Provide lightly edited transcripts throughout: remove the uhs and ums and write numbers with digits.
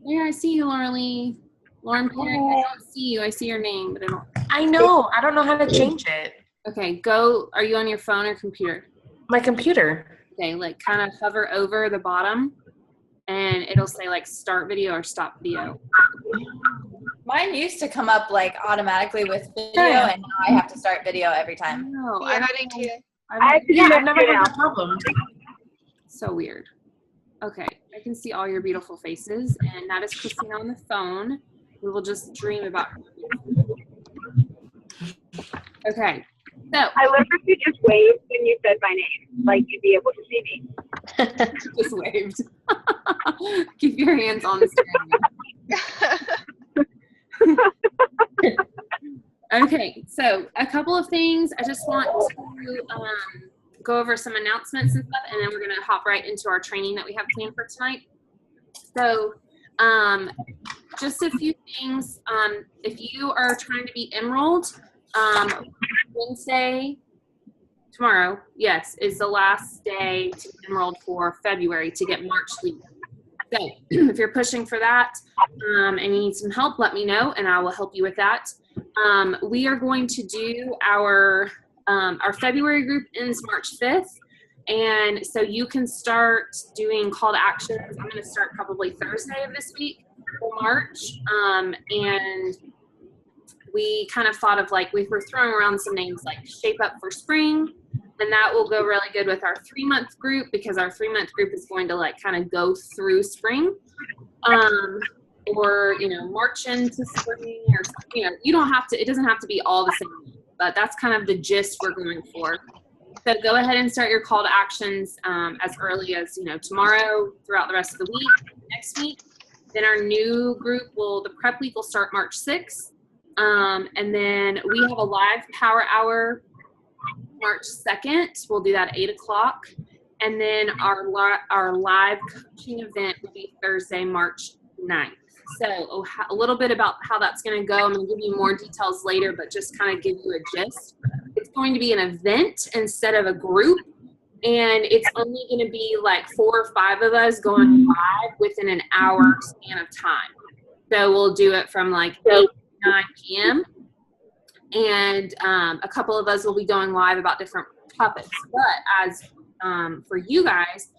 Yeah, I see you, Lauren. Lauren Perry, I don't see you. I see your name, but I don't. I know. I don't know how to change it. Okay, go. Are you on your phone or computer? My computer. Okay, like kind of hover over the bottom and it'll say like start video or stop video. Mine used to come up like automatically with video, and now I have to start video every time. No, Yeah, mine too. I've never had that problem. So weird. Okay, I can see all your beautiful faces, and that is Christina on the phone. We will just dream about her. Okay, so I love if you just waved when you said my name, like you'd be able to see me. just waved. Keep your hands on the steering wheel. Okay, so a couple of things. I just want to go over some announcements and stuff, and then we're going to hop right into our training that we have planned for tonight. So just a few things. If you are trying to be enrolled, Wednesday, tomorrow, yes, is the last day to be enrolled for February to get March leave. So if you're pushing for that and you need some help, let me know and I will help you with that. We are going to do our February group ends March 5th. And so you can start doing call to actions. I'm going to start probably Thursday of this week for March. And we kind of thought of like, we were throwing around some names like Shape Up for Spring. And that will go really good with our 3-month group because our 3-month group is going to like kind of go through spring. Or, you know, March into spring or, you know, you don't have to, it doesn't have to be all the same, but that's kind of the gist we're going for. So go ahead and start your call to actions as early as, you know, tomorrow, throughout the rest of the week, next week. Then our new group the prep week will start March 6th. And then we have a live power hour March 2nd. We'll do that at 8 o'clock. And then our live coaching event will be Thursday, March 9th. So a little bit about how that's going to go. I'm going to give you more details later, but just kind of give you a gist. It's going to be an event instead of a group, and it's only going to be like 4 or 5 of us going live within an hour span of time. So we'll do it from like 8 to 9 p.m. And a couple of us will be going live about different topics. But as for you guys,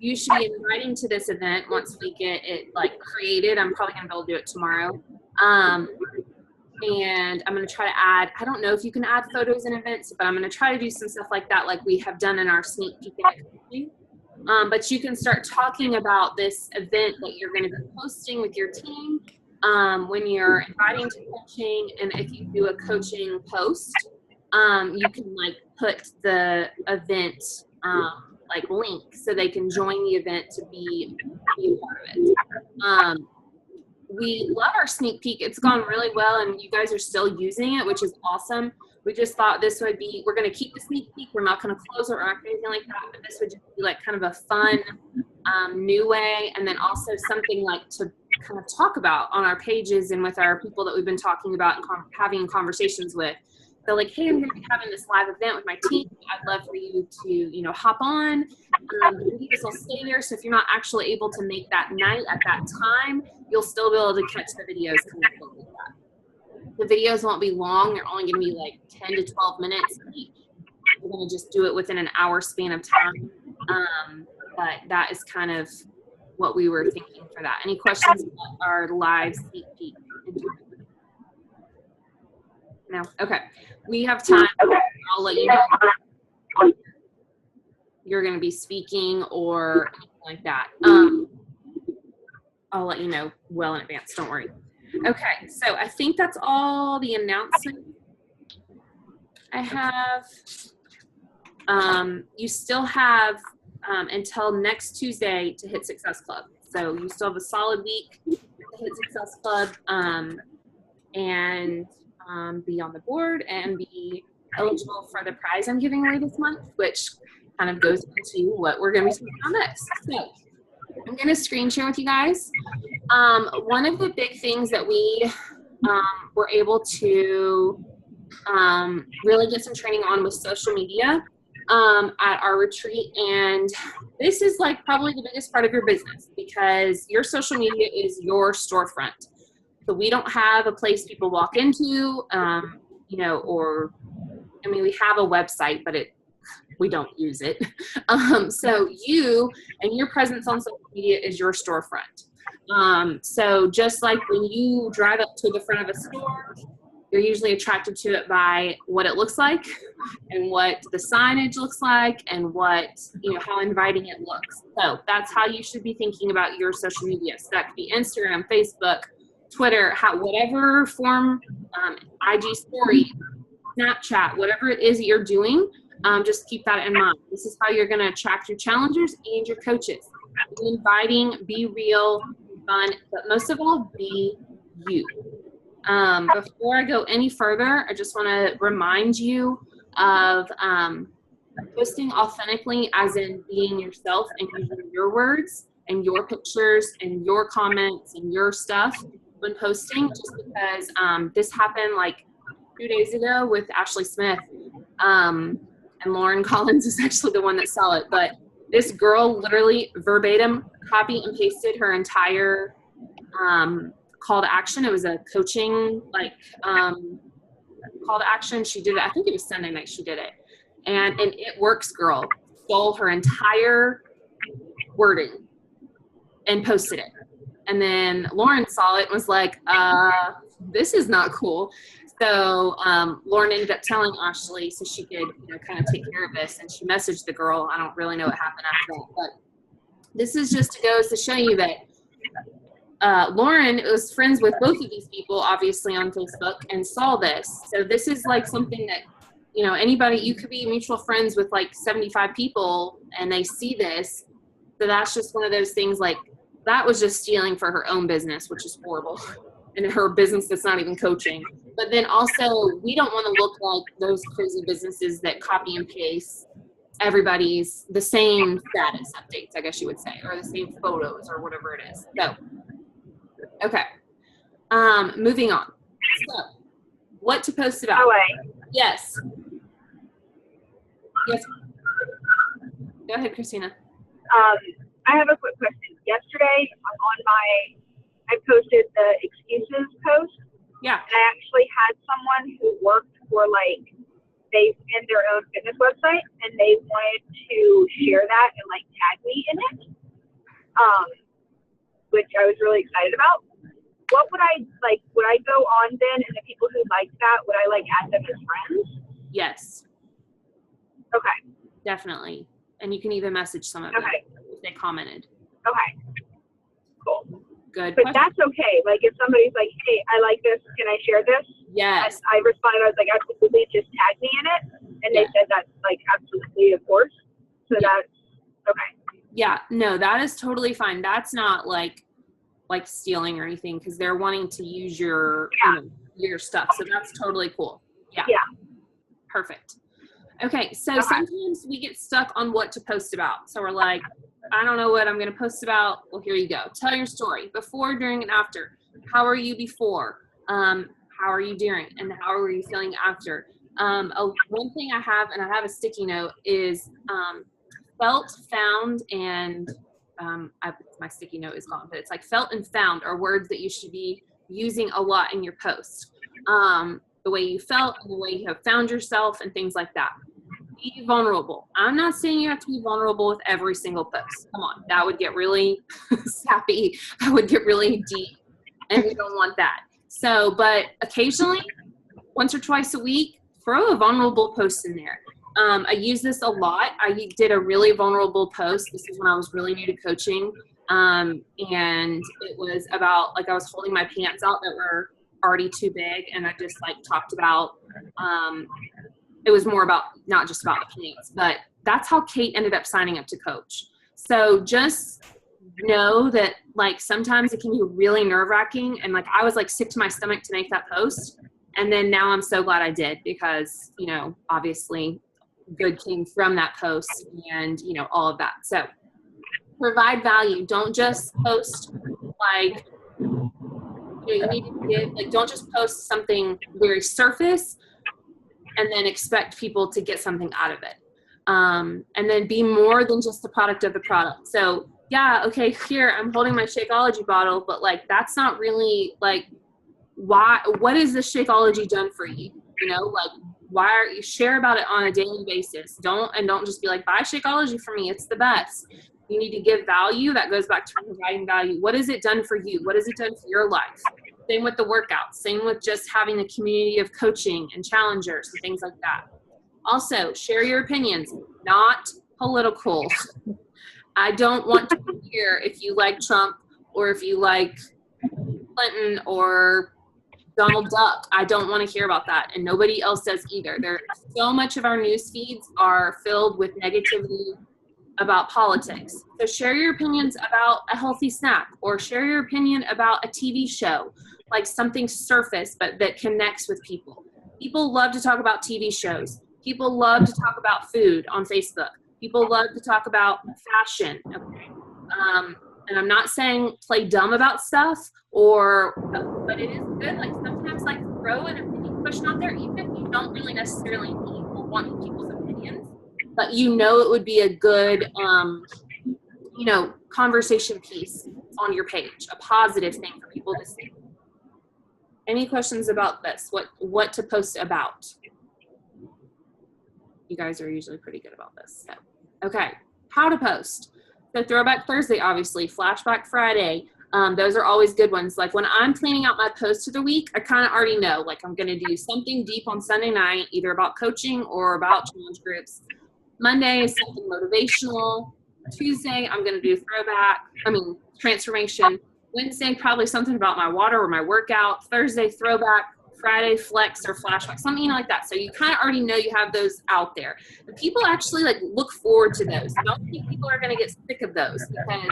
you should be inviting to this event once we get it like created. I'm probably gonna be able to do it tomorrow. And I'm gonna try to add, I don't know if you can add photos in events, but I'm gonna try to do some stuff like that like we have done in our sneak peek. But you can start talking about this event that you're gonna be posting with your team when you're inviting to coaching. And if you do a coaching post, you can like put the event like link so they can join the event to be a part of it. We love our sneak peek. It's gone really well and you guys are still using it, which is awesome. We just thought this would be, we're going to keep the sneak peek. We're not going to close it or anything like that, but this would just be like kind of a fun new way. And then also something like to kind of talk about on our pages and with our people that we've been talking about and having conversations with. So like, hey, I'm going to be having this live event with my team. I'd love for you to, you know, hop on. The videos will stay there. So if you're not actually able to make that night at that time, you'll still be able to catch the videos connected with that. The videos won't be long. They're only going to be like 10 to 12 minutes each. We're going to just do it within an hour span of time. But that is kind of what we were thinking for that. Any questions about our live sneak peek? No? Okay. We have time. I'll let you know you're going to be speaking or anything like that. I'll let you know well in advance. Don't worry. Okay. So I think that's all the announcements I have. You still have until next Tuesday to hit Success Club. So you still have a solid week to hit Success Club and be on the board and be eligible for the prize I'm giving away this month, which kind of goes into what we're going to be talking about next. So I'm going to screen share with you guys. One of the big things that we were able to really get some training on was social media. at our retreat. And this is like probably the biggest part of your business because your social media is your storefront. So we don't have a place people walk into, you know, or, I mean, we have a website, but we don't use it. So you and your presence on social media is your storefront. So just like when you drive up to the front of a store, you're usually attracted to it by what it looks like and what the signage looks like and what, you know, how inviting it looks. So that's how you should be thinking about your social media. So that could be Instagram, Facebook, Twitter, whatever form, IG story, Snapchat, whatever it is that you're doing, just keep that in mind. This is how you're going to attract your challengers and your coaches. Be inviting, be real, be fun, but most of all, be you. Before I go any further, I just want to remind you of posting authentically, as in being yourself and using your words and your pictures and your comments and your stuff when posting, just because this happened like 2 days ago with Ashley Smith, and Lauren Collins is actually the one that saw it, but this girl literally verbatim copy and pasted her entire call to action. It was a coaching call to action. She did it, I think it was Sunday night she did it. And It Works girl stole her entire wording and posted it. And then Lauren saw it and was like, this is not cool. So Lauren ended up telling Ashley so she could, you know, kind of take care of this. And she messaged the girl. I don't really know what happened after that. But this is just to go to show you that Lauren was friends with both of these people, obviously, on Facebook, and saw this. So this is like something that, you know, anybody, you could be mutual friends with like 75 people and they see this. So that's just one of those things, like, that was just stealing for her own business, which is horrible. And her business that's not even coaching. But then also, we don't want to look like those crazy businesses that copy and paste everybody's, the same status updates, I guess you would say, or the same photos or whatever it is. So, okay. Moving on. So, what to post about? Yes. Yes. Go ahead, Christina. I have a quick question. Yesterday, I posted the excuses post. Yeah. And I actually had someone who worked for, like, they in their own fitness website, and they wanted to share that and, like, tag me in it, which I was really excited about. What would I, like, would I go on then, and the people who liked that, would I, like, add them as friends? Yes. Okay. Definitely. And you can even message some of them if they commented. Okay. Cool. Good. But that's okay. Like, if somebody's like, hey, I like this, can I share this? Yes. And I responded, I was like, absolutely, just tag me in it. And they said that's, like, absolutely, of course. So that's okay. Yeah. No, that is totally fine. That's not like stealing or anything, because they're wanting to use your, you know, your stuff. So that's totally cool. Yeah. Yeah. Perfect. Okay. So sometimes we get stuck on what to post about. So we're like, I don't know what I'm going to post about. Well, here you go. Tell your story before, during, and after. How are you before? How are you during? And how are you feeling after? One thing I have, and I have a sticky note, is felt, found, and my sticky note is gone, but it's like felt and found are words that you should be using a lot in your post. The way you felt and the way you have found yourself and things like that. Be vulnerable. I'm not saying you have to be vulnerable with every single post. Come on, that would get really sappy. That would get really deep, and we don't want that. So, but occasionally, once or twice a week, throw a vulnerable post in there. I use this a lot. I did a really vulnerable post. This is when I was really new to coaching, and it was about, like, I was holding my pants out that were already too big, and I just, like, talked about it was more about, not just about the pants, but that's how Kate ended up signing up to coach. So just know that, like, sometimes it can be really nerve-wracking, and, like, I was, like, sick to my stomach to make that post, and then now I'm so glad I did, because, you know, obviously good came from that post, and, you know, all of that. So provide value. Don't just post, like, you know, you need to give, like, don't just post something very surface and then expect people to get something out of it. And then be more than just the product of the product. So yeah, okay, here I'm holding my Shakeology bottle, but like that's not really like what is the Shakeology done for you? You know, like why are you share about it on a daily basis? Don't just be like, buy Shakeology for me, it's the best. You need to give value. That goes back to providing value. What has it done for you? What has it done for your life? Same with the workouts, same with just having a community of coaching and challengers and things like that. Also, share your opinions, not political. I don't want to hear if you like Trump or if you like Clinton or Donald Duck. I don't want to hear about that, and nobody else does either. So much of our news feeds are filled with negativity about politics. So share your opinions about a healthy snack, or share your opinion about a TV show, like something surface but that connects with people. People love to talk about TV shows. People love to talk about food on Facebook. People love to talk about fashion. Okay. And I'm not saying play dumb about stuff, but it is good. Like sometimes, like throw an opinion question out there, even if you don't really necessarily need or want people's opinions, but you know it would be a good, conversation piece on your page, a positive thing for people to see. Any questions about this? What to post about? You guys are usually pretty good about this. So, okay, how to post. So Throwback Thursday, obviously, Flashback Friday. Those are always good ones. Like when I'm planning out my posts of the week, I kind of already know, like I'm going to do something deep on Sunday night, either about coaching or about challenge groups. Monday is something motivational. Tuesday, I'm going to do transformation. Wednesday, probably something about my water or my workout. Thursday, throwback. Friday, flex or flashback, something like that. So you kind of already know you have those out there. But people actually like look forward to those. I don't think people are going to get sick of those, because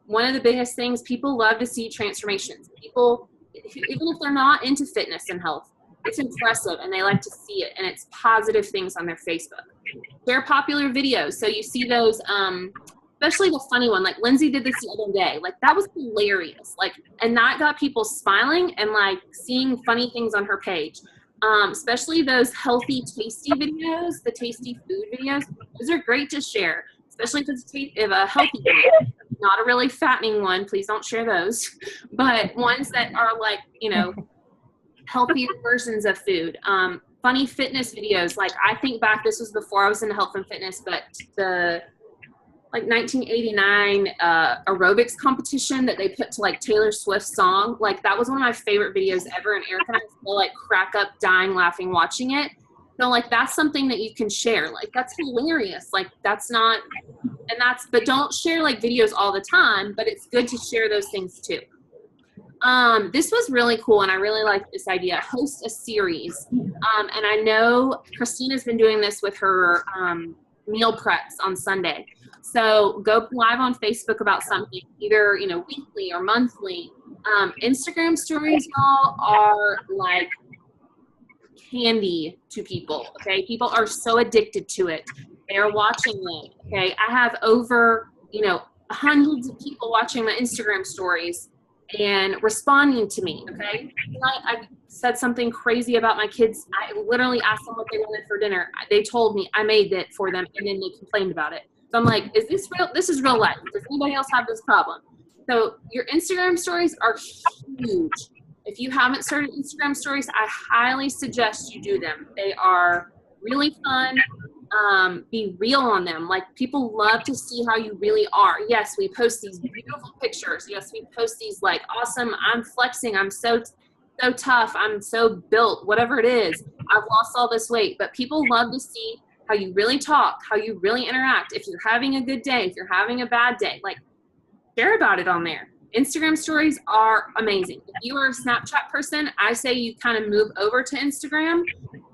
one of the biggest things, people love to see transformations. People, even if they're not into fitness and health, it's impressive and they like to see it, and it's positive things on their Facebook. Share popular videos. So you see those, especially the funny one, like Lindsay did this the other day. Like that was hilarious. Like, and that got people smiling and like seeing funny things on her page. Especially those healthy, tasty videos, the tasty food videos. Those are great to share, especially if it's a healthy video. Not a really fattening one. Please don't share those. But ones that are like, healthier versions of food. Funny fitness videos. Like I think back, this was before I was into health and fitness, but the 1989 aerobics competition that they put to like Taylor Swift's song, like that was one of my favorite videos ever, and Eric and I still like crack up dying laughing watching it. So like that's something that you can share. Like that's hilarious. Like but don't share like videos all the time, but it's good to share those things too. This was really cool, and I really like this idea. Host a series. And I know Christina's been doing this with her meal preps on Sunday. So go live on Facebook about something, either, weekly or monthly. Instagram stories, y'all, are like candy to people, okay? People are so addicted to it. They are watching it, okay? I have over, hundreds of people watching my Instagram stories and responding to me, okay? I said something crazy about my kids. I literally asked them what they wanted for dinner. They told me, I made it for them, and then they complained about it. So I'm like, is this real? This is real life. Does anybody else have this problem? So your Instagram stories are huge. If you haven't started Instagram stories, I highly suggest you do them. They are really fun. Be real on them. Like people love to see how you really are. Yes, we post these beautiful pictures. Yes, we post these like awesome, I'm flexing, I'm so tough, I'm so built, whatever it is. I've lost all this weight. But people love to see how you really talk, how you really interact. If you're having a good day, if you're having a bad day, like share about it on there. Instagram stories are amazing. If you are a Snapchat person, I say you kind of move over to Instagram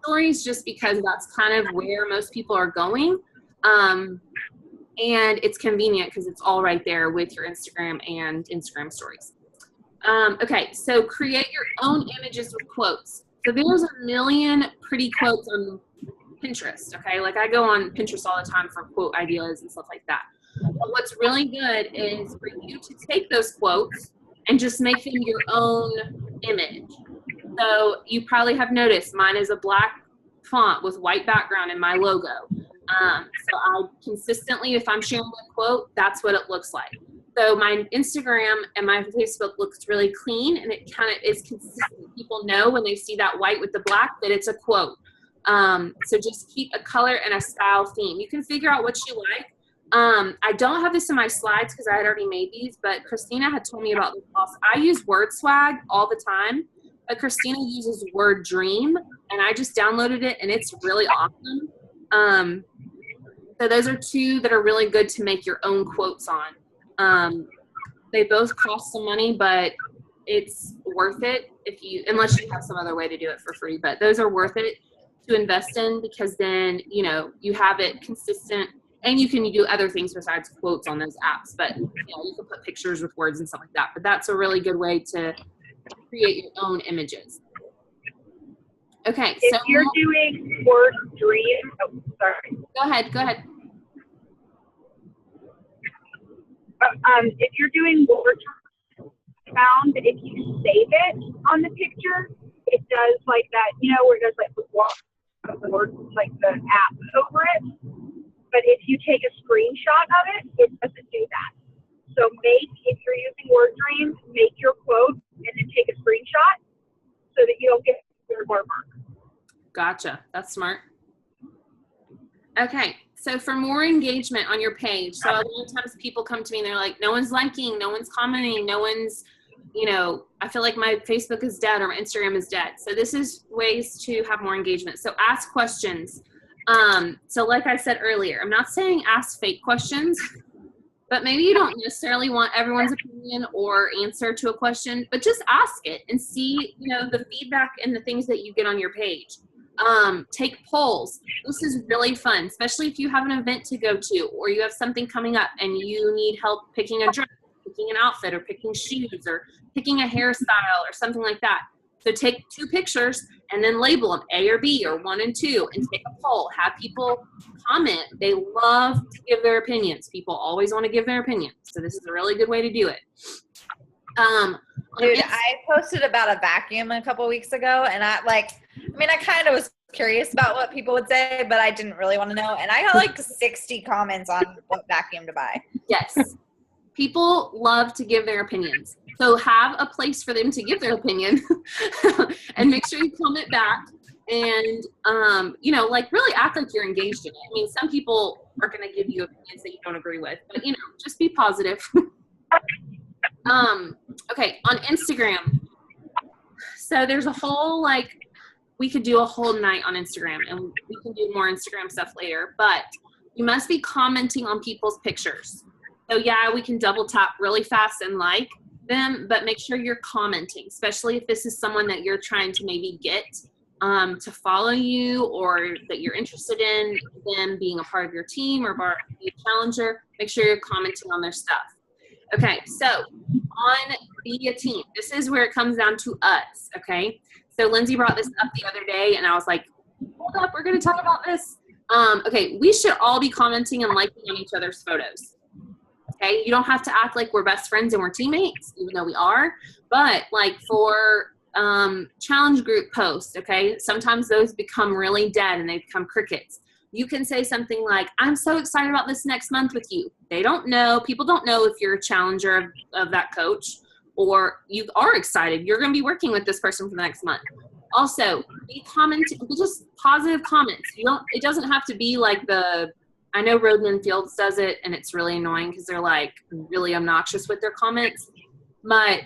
stories, just because that's kind of where most people are going. And it's convenient because it's all right there with your Instagram and Instagram stories. Okay, so create your own images with quotes. So there's a million pretty quotes on Pinterest, okay? Like I go on Pinterest all the time for quote ideas and stuff like that. But what's really good is for you to take those quotes and just make them your own image. So you probably have noticed mine is a black font with white background in my logo. So I consistently, if I'm sharing a quote, that's what it looks like. So my Instagram and my Facebook looks really clean, and it kind of is consistent. People know when they see that white with the black that it's a quote. So just keep a color and a style theme. You can figure out what you like. I don't have this in my slides because I had already made these, but Christina had told me about this also. I use Word Swag all the time, but Christina uses Word Dream, and I just downloaded it, and it's really awesome. So those are two that are really good to make your own quotes on. They both cost some money, but it's worth it unless you have some other way to do it for free. But those are worth it to invest in, because then, you have it consistent, and you can do other things besides quotes on those apps. But, you can put pictures with words and stuff like that. But that's a really good way to create your own images. Okay. If you're doing Word Dream, sorry. Go ahead. If you're doing Word Dream, found that if you save it on the picture, it does like that, where it does like the word, like the app over it. But if you take a screenshot of it, it doesn't do that. So if you're using Word Dream, make your quote and then take a screenshot so that you don't get your watermark. Gotcha. That's smart. Okay. So for more engagement on your page, so a lot of times people come to me and they're like, no one's liking, no one's commenting, no one's, I feel like my Facebook is dead or my Instagram is dead. So this is ways to have more engagement. So ask questions. So like I said earlier, I'm not saying ask fake questions, but maybe you don't necessarily want everyone's opinion or answer to a question, but just ask it and see, the feedback and the things that you get on your page. Take polls. This is really fun, especially if you have an event to go to or you have something coming up and you need help picking a dress, picking an outfit, or picking shoes, or picking a hairstyle or something like that. So take 2 pictures and then label them A or B or 1 and 2 and take a poll. Have people comment. They love to give their opinions. People always want to give their opinions. So this is a really good way to do it. Dude, I posted about a vacuum a couple weeks ago, and I kind of was curious about what people would say, but I didn't really want to know. And I got like 60 comments on what vacuum to buy. Yes. People love to give their opinions. So have a place for them to give their opinion and make sure you comment back and, really act like you're engaged in it. I mean, some people are going to give you opinions that you don't agree with, but, just be positive. Okay, on Instagram. So there's a whole, we could do a whole night on Instagram, and we can do more Instagram stuff later, but you must be commenting on people's pictures. So yeah, we can double tap really fast and like them, but make sure you're commenting, especially if this is someone that you're trying to maybe get to follow you, or that you're interested in them being a part of your team or be a challenger. Make sure you're commenting on their stuff. Okay, so on Be a Team, this is where it comes down to us, okay? So Lindsay brought this up the other day, and I was like, hold up, we're going to talk about this. Okay, we should all be commenting and liking on each other's photos. Okay, you don't have to act like we're best friends and we're teammates, even though we are. But for challenge group posts, okay, sometimes those become really dead and they become crickets. You can say something like, I'm so excited about this next month with you. They don't know. People don't know if you're a challenger of that coach, or you are excited. You're going to be working with this person for the next month. Also, be commenting, just positive comments. It doesn't have to be like I know Roadman Fields does it, and it's really annoying because they're really obnoxious with their comments. But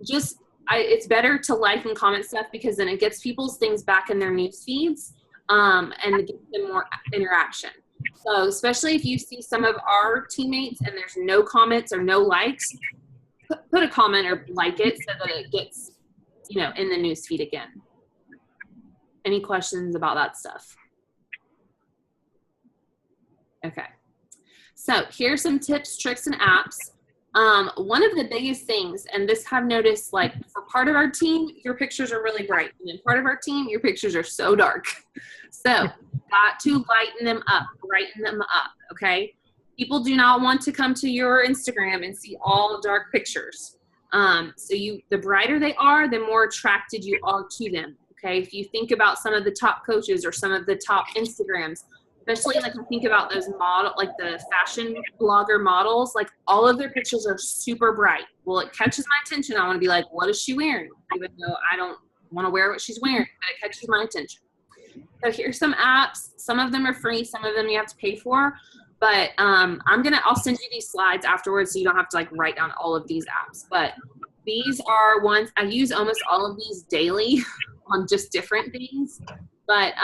it's better to like and comment stuff, because then it gets people's things back in their news feeds, and it gives them more interaction. So especially if you see some of our teammates and there's no comments or no likes, put a comment or like it so that it gets, in the news feed again. Any questions about that stuff? Okay. So here's some tips, tricks, and apps. One of the biggest things, and this I've noticed, for part of our team, your pictures are really bright. And then part of our team, your pictures are so dark. So got to lighten them up, brighten them up, okay? People do not want to come to your Instagram and see all dark pictures. So the brighter they are, the more attracted you are to them, okay? If you think about some of the top coaches or some of the top Instagrams, especially like I think about those model, like the fashion blogger models, like all of their pictures are super bright. Well, it catches my attention. I want to be like, what is she wearing? Even though I don't want to wear what she's wearing, but it catches my attention. So here's some apps. Some of them are free. Some of them you have to pay for. But I'll send you these slides afterwards so you don't have to like write down all of these apps. But these are ones, I use almost all of these daily on just different things. But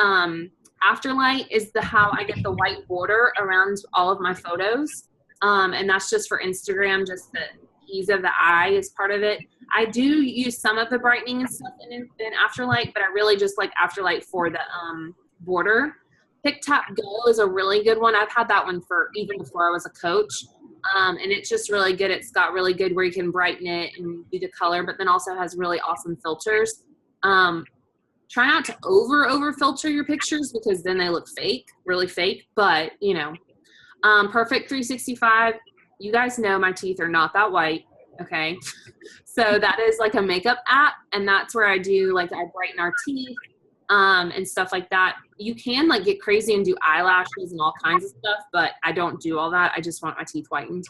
Afterlight is how I get the white border around all of my photos. And that's just for Instagram, just the ease of the eye is part of it. I do use some of the brightening and stuff in Afterlight, but I really just like Afterlight for the border. PicTap Go is a really good one. I've had that one for even before I was a coach. And it's just really good. It's got really good where you can brighten it and do the color, but then also has really awesome filters. Try not to over filter your pictures because then they look fake, really fake, but you know. Perfect 365, you guys know my teeth are not that white, okay? So that is like a makeup app, and that's where I do, like I brighten our teeth and stuff like that. You can like get crazy and do eyelashes and all kinds of stuff, but I don't do all that. I just want my teeth whitened.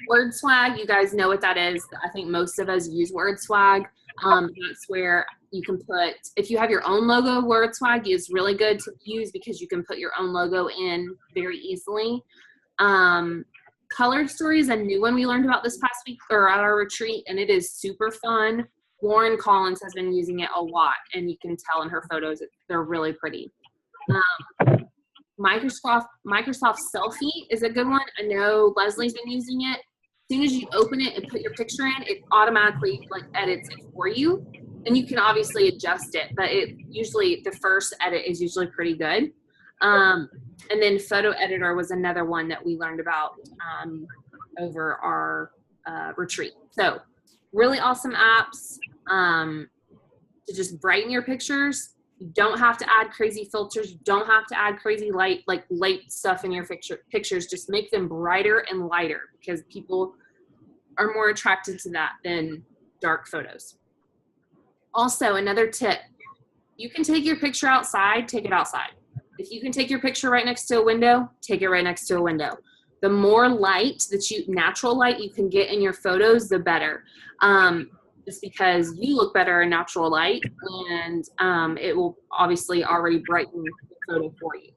Word Swag, you guys know what that is. I think most of us use Word Swag. That's where you can put, if you have your own logo, Word Swag is really good to use because you can put your own logo in very easily. Color Story is a new one we learned about this past week or at our retreat, and it is super fun. Lauren Collins has been using it a lot, and you can tell in her photos they're really pretty. Microsoft Selfie is a good one. I know Leslie's been using it. As soon as you open it and put your picture in, it automatically like edits it for you. And you can obviously adjust it, but the first edit is usually pretty good. And then Photo Editor was another one that we learned about over our retreat. So really awesome apps to just brighten your pictures. You don't have to add crazy filters. You don't have to add crazy light stuff in your pictures. Just make them brighter and lighter because people are more attracted to that than dark photos. Also, another tip, you can take your picture outside, take it outside. If you can take your picture right next to a window, take it right next to a window. The more light natural light you can get in your photos, the better. Just because you look better in natural light, and it will obviously already brighten the photo for you.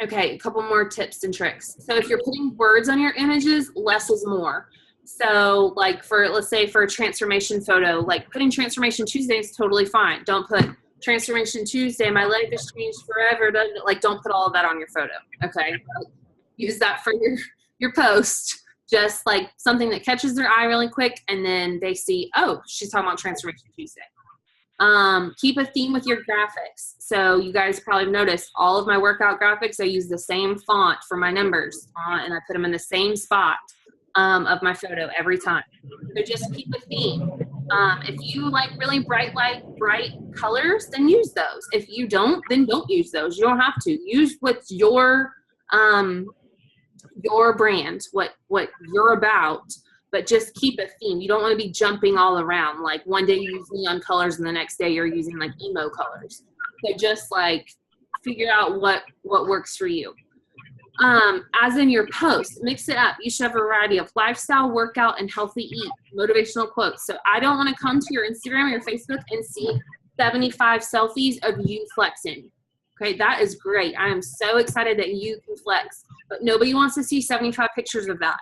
Okay, a couple more tips and tricks. So if you're putting words on your images, less is more. So like let's say for a transformation photo, like putting Transformation Tuesday is totally fine. Don't put Transformation Tuesday, my life has changed forever. Don't put all of that on your photo, okay? Use that for your post. Just like something that catches their eye really quick, and then they see, oh, she's talking about Transformation Tuesday. Keep a theme with your graphics. So you guys probably have noticed all of my workout graphics, I use the same font for my numbers, and I put them in the same spot of my photo every time. So just keep a theme. If you like really bright colors, then use those. If you don't, then don't use those. You don't have to. Use what's your brand, what you're about, but just keep a theme. You don't want to be jumping all around. Like one day you use neon colors and the next day you're using like emo colors. So just like figure out what works for you. As in your post, mix it up. You should have a variety of lifestyle, workout, and healthy eat, motivational quotes. So I don't want to come to your Instagram or your Facebook and see 75 selfies of you flexing. Okay, that is great. I am so excited that you can flex, but nobody wants to see 75 pictures of that.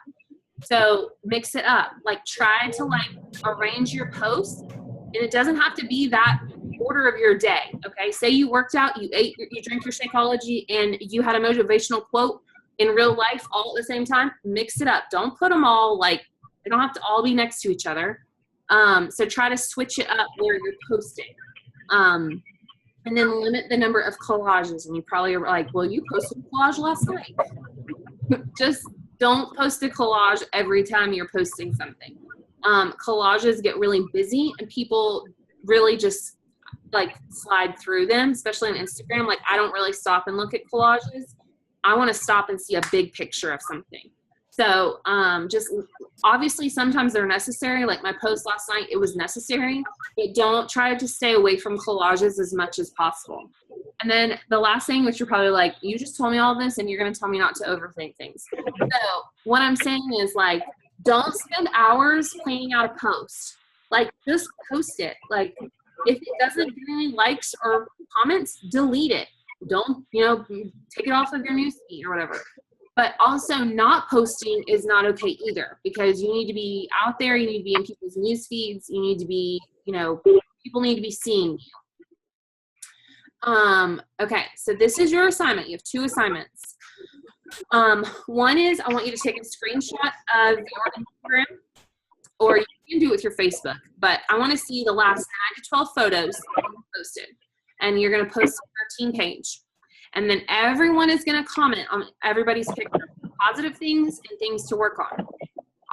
So mix it up. Like try to like arrange your posts, and it doesn't have to be that order of your day. Okay, say you worked out, you ate, you drank your Shakeology, and you had a motivational quote in real life all at the same time. Mix it up. Don't put them all like, they don't have to all be next to each other. So try to switch it up where you're posting. And then limit the number of collages. And you probably are like, well, you posted a collage last night. Just don't post a collage every time you're posting something. Collages get really busy, and people really just like slide through them, especially on Instagram. Like I don't really stop and look at collages. I want to stop and see a big picture of something. So just obviously sometimes they're necessary. Like my post last night, it was necessary, but don't try to stay away from collages as much as possible. And then the last thing, which you're probably like, you just told me all this and you're going to tell me not to overthink things. So what I'm saying is like, don't spend hours planning out a post. Like just post it. Like if it doesn't get any likes or comments, delete it. Don't, take it off of your newsfeed or whatever. But also not posting is not okay either, because you need to be out there. You need to be in people's news feeds. You need to be, people need to be seeing you. Okay, so this is your assignment. You have 2 assignments. One is I want you to take a screenshot of your Instagram, or you can do it with your Facebook. But I want to see the last 9 to 12 photos that you posted. And you're going to post on our team page. And then everyone is going to comment on everybody's picture, positive things and things to work on.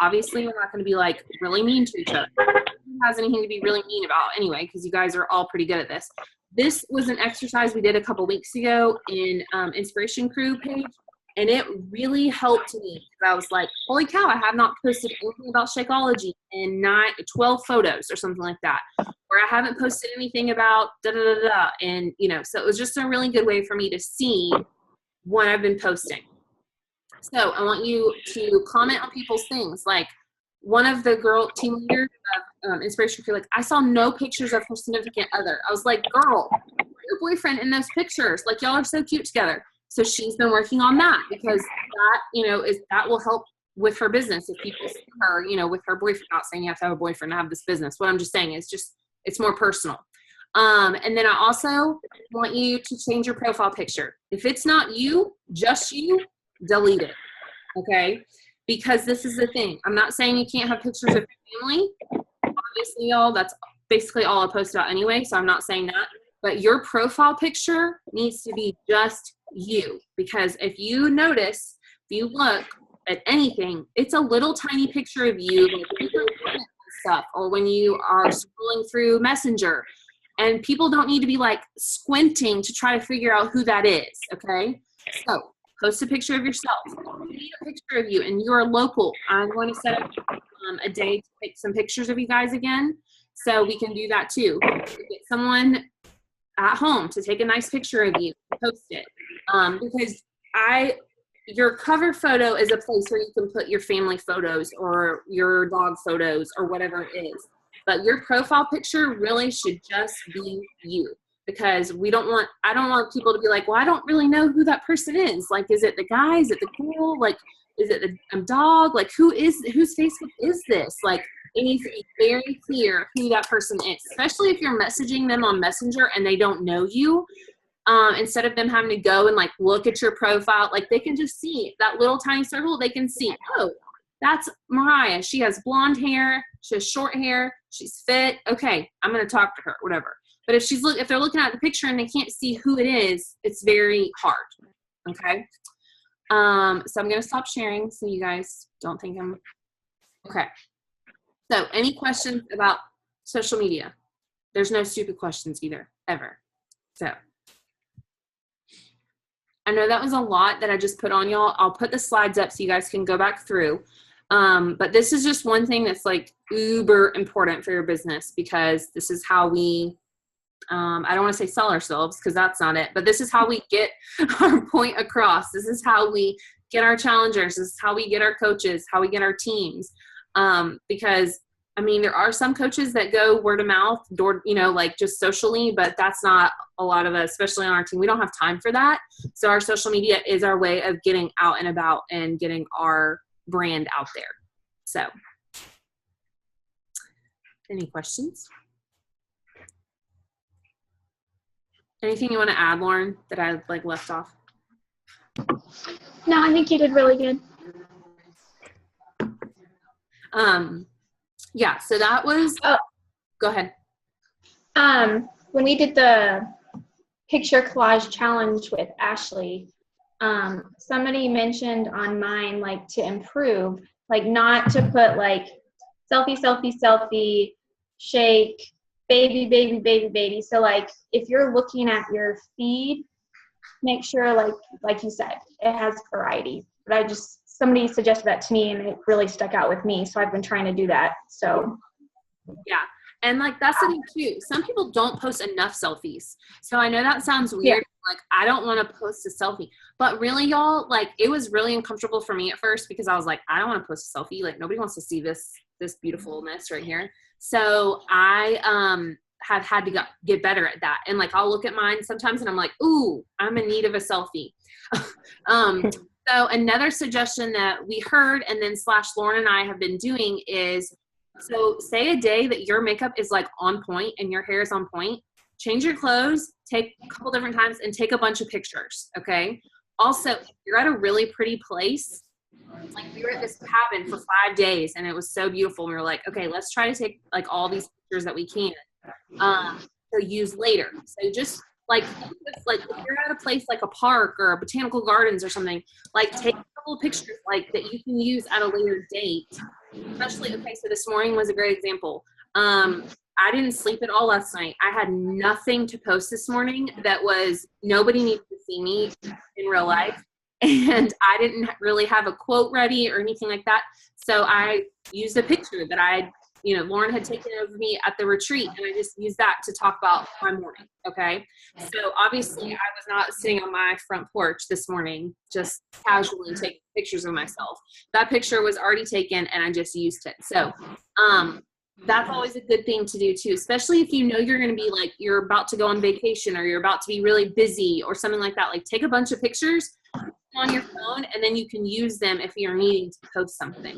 Obviously, we're not going to be like really mean to each other. Who has anything to be really mean about anyway, because you guys are all pretty good at this. This was an exercise we did a couple weeks ago in Inspiration Crew page, and it really helped me. I was like, holy cow, I have not posted anything about Shakeology in 12 photos or something like that. Or I haven't posted anything about da-da-da-da. And, so it was just a really good way for me to see what I've been posting. So I want you to comment on people's things. Like one of the girl team leaders of Inspiration Crew, like, I saw no pictures of her significant other. I was like, girl, your boyfriend in those pictures. Like, y'all are so cute together. So she's been working on that, because that, that will help with her business. If people see her, with her boyfriend, not saying you have to have a boyfriend to have this business. What I'm just saying is it's more personal. And then I also want you to change your profile picture. If it's not you, just you, delete it. Okay? Because this is the thing. I'm not saying you can't have pictures of your family. Obviously, y'all, that's basically all I post about anyway, so I'm not saying that. But your profile picture needs to be just you. Because if you notice, if you look at anything, it's a little tiny picture of you, like when you're looking at stuff, or when you are scrolling through Messenger. And people don't need to be like squinting to try to figure out who that is, okay? So post a picture of yourself. Need a picture of you, and you are local. I'm going to set up a day to take some pictures of you guys again, so we can do that too. Get someone at home to take a nice picture of you, post it, because your cover photo is a place where you can put your family photos or your dog photos or whatever it is. But your profile picture really should just be you, because I don't want people to be like, well, I don't really know who that person is. Like, is it the guy? Is it the girl? Like, is it the dog? Like, whose Facebook is this? Like, it needs to be very clear who that person is, especially if you're messaging them on Messenger and they don't know you. Instead of them having to go and like look at your profile, like they can just see that little tiny circle. They can see, oh, that's Mariah. She has blonde hair. She has short hair. She's fit. Okay, I'm going to talk to her, whatever. But if they're looking at the picture and they can't see who it is, it's very hard. Okay. So I'm going to stop sharing so you guys don't think I'm okay. So any questions about social media? There's no stupid questions either, ever. So I know that was a lot that I just put on y'all. I'll put the slides up so you guys can go back through. But this is just one thing that's like uber important for your business, because this is how we, I don't want to say sell ourselves, because that's not it, but this is how we get our point across. This is how we get our challengers. This is how we get our coaches, how we get our teams. Because I mean, there are some coaches that go word of mouth, like just socially, but that's not a lot of us, especially on our team. We don't have time for that. So our social media is our way of getting out and about and getting our brand out there. So any questions? Anything you want to add, Lauren, that I like left off? No, I think you did really good. Yeah, so that was, go ahead. When we did the picture collage challenge with Ashley, somebody mentioned on mine, like, to improve, like, not to put like selfie, selfie, selfie, shake, baby, baby, baby, baby. So like, if you're looking at your feed, make sure like you said, it has variety. But I just somebody suggested that to me and it really stuck out with me. So I've been trying to do that. So Yeah. And like, that's the thing too. Some people don't post enough selfies. So I know that sounds weird. Like, I don't want to post a selfie, but really y'all, like, it was really uncomfortable for me at first because I was like, I don't want to post a selfie. Like, nobody wants to see this beautifulness right here. So I, have had to get better at that. And like, I'll look at mine sometimes and I'm like, ooh, I'm in need of a selfie. So another suggestion that we heard and then / Lauren and I have been doing is, so say a day that your makeup is like on point and your hair is on point, change your clothes, take a couple different times and take a bunch of pictures. Okay. Also, if you're at a really pretty place, like we were at this cabin for 5 days and it was so beautiful. And we were like, okay, let's try to take like all these pictures that we can, to use later. So just like if you're at a place like a park or a botanical gardens or something, like take a couple of pictures like that you can use at a later date. Especially, okay, so this morning was a great example. I didn't sleep at all last night. I had nothing to post this morning that was, nobody needs to see me in real life. And I didn't really have a quote ready or anything like that. So I used a picture that Lauren had taken of me at the retreat, and I just used that to talk about my morning. Okay. So obviously I was not sitting on my front porch this morning, just casually taking pictures of myself. That picture was already taken and I just used it. So, that's always a good thing to do too, especially if you know you're going to be like, you're about to go on vacation or you're about to be really busy or something like that. Like, take a bunch of pictures on your phone and then you can use them if you're needing to post something.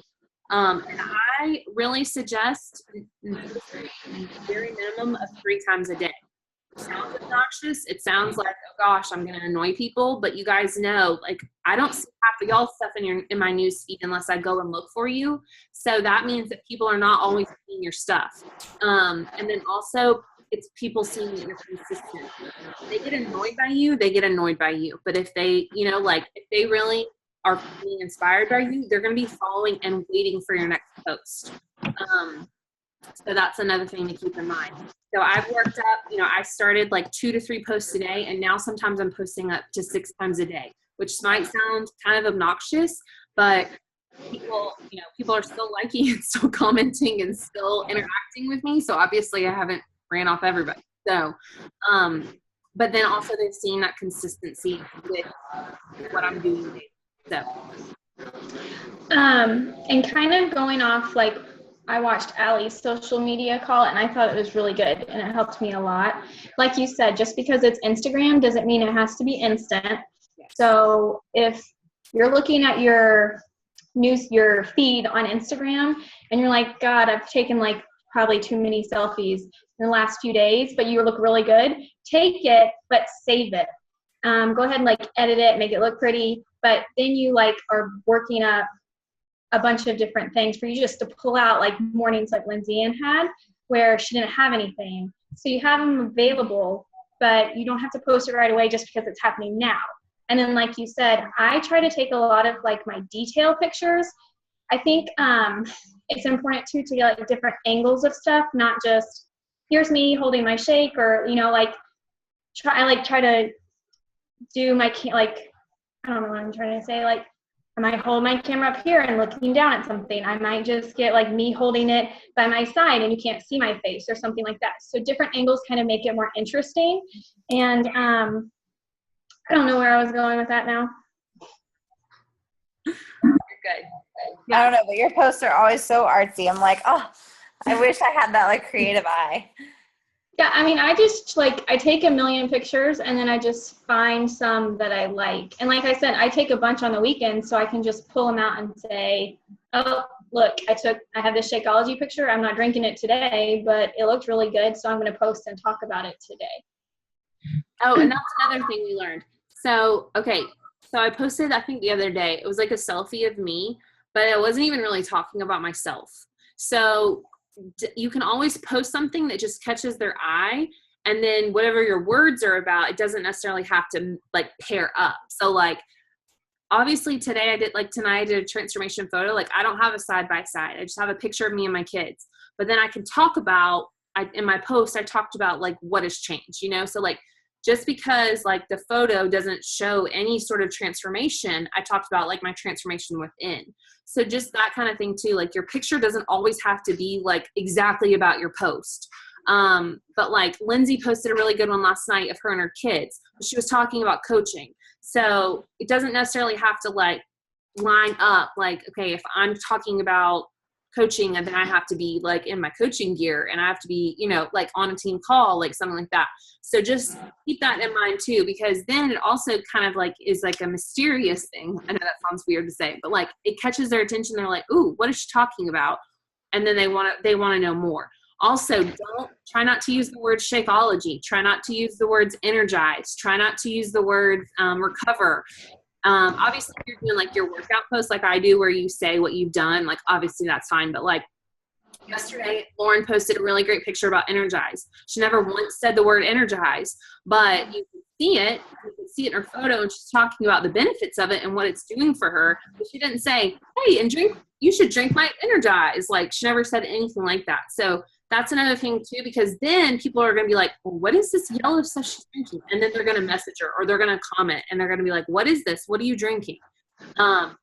And I really suggest very minimum of 3 times a day. It sounds obnoxious. It sounds like, oh gosh, I'm going to annoy people. But you guys know, like, I don't see half of y'all stuff in my news feed unless I go and look for you. So that means that people are not always seeing your stuff. And then also, it's people seeing that you're consistent. If they get annoyed by you, they get annoyed by you. But if they, if they really are being inspired by you, they're going to be following and waiting for your next post. So that's another thing to keep in mind. So I've worked up, I started like 2 to 3 posts a day, and now sometimes I'm posting up to 6 times a day, which might sound kind of obnoxious, but people are still liking and still commenting and still interacting with me. So obviously I haven't ran off everybody. So, but then also they've seen that consistency with what I'm doing today. So, and kind of going off, like, I watched Allie's social media call and I thought it was really good and it helped me a lot. Like you said, just because it's Instagram doesn't mean it has to be instant. yes. So if you're looking at your feed on Instagram and you're like, God, I've taken like probably too many selfies in the last few days, but you look really good, take it, but save it. Go ahead and like edit it, make it look pretty, but then you like are working up a bunch of different things for you just to pull out, like mornings like Lindsay Ann had where she didn't have anything. So you have them available, but you don't have to post it right away just because it's happening now. And then, like you said, I try to take a lot of like my detail pictures. I think it's important too to get like different angles of stuff, not just here's me holding my shake, or try to do my I don't know what I'm trying to say. Like, I might hold my camera up here and looking down at something. I might just get like me holding it by my side and you can't see my face or something like that. So different angles kind of make it more interesting. And I don't know where I was going with that now. You're good. I don't know, but your posts are always so artsy. I'm like, oh, I wish I had that like creative eye. Yeah, I mean, I just I take a million pictures and then I just find some that I like. And like I said, I take a bunch on the weekend so I can just pull them out and say, oh, look, I have this Shakeology picture. I'm not drinking it today, but it looked really good. So I'm going to post and talk about it today. Oh, and that's another thing we learned. So, okay. So I posted, I think the other day, it was like a selfie of me, but I wasn't even really talking about myself. So you can always post something that just catches their eye, and then whatever your words are about, it doesn't necessarily have to like pair up. So like, obviously tonight I did a transformation photo. Like, I don't have a side by side. I just have a picture of me and my kids, but then I can talk about, in my post, I talked about like what has changed, so like just because like the photo doesn't show any sort of transformation, I talked about like my transformation within. So just that kind of thing too, like your picture doesn't always have to be like exactly about your post. But like Lindsay posted a really good one last night of her and her kids. She was talking about coaching. So it doesn't necessarily have to like line up like, okay, if I'm talking about coaching and then I have to be like in my coaching gear and I have to be, you know, like on a team call, like something like that. So just keep that in mind too, because then it also kind of like is like a mysterious thing. I know that sounds weird to say, but like it catches their attention. They're like, ooh, what is she talking about? And then they want to know more. Also, try not to use the word Shakeology. Try not to use the words energize. Try not to use the word recover. Obviously, if you're doing like your workout post like I do where you say what you've done, like obviously that's fine. But like yesterday, Lauren posted a really great picture about energize. She never once said the word energize, but you can see it. You can see it in her photo, and she's talking about the benefits of it and what it's doing for her. But she didn't say, hey, and you should drink my energize. Like she never said anything like that. So that's another thing too, because then people are going to be like, well, what is this yellow stuff she's drinking? And then they're going to message her or they're going to comment and they're going to be like, what is this? What are you drinking? So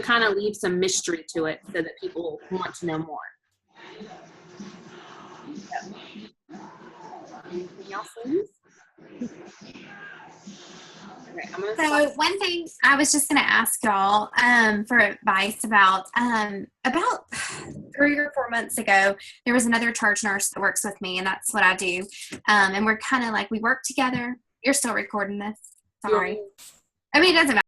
kind of leave some mystery to it so that people want to know more. Yep. Anything else, ladies? Okay, So one thing I was just going to ask y'all for advice about 3 or 4 months ago, there was another charge nurse that works with me, and that's what I do. And we're kind of like, we work together. You're still recording this. Sorry. I mean, it doesn't matter.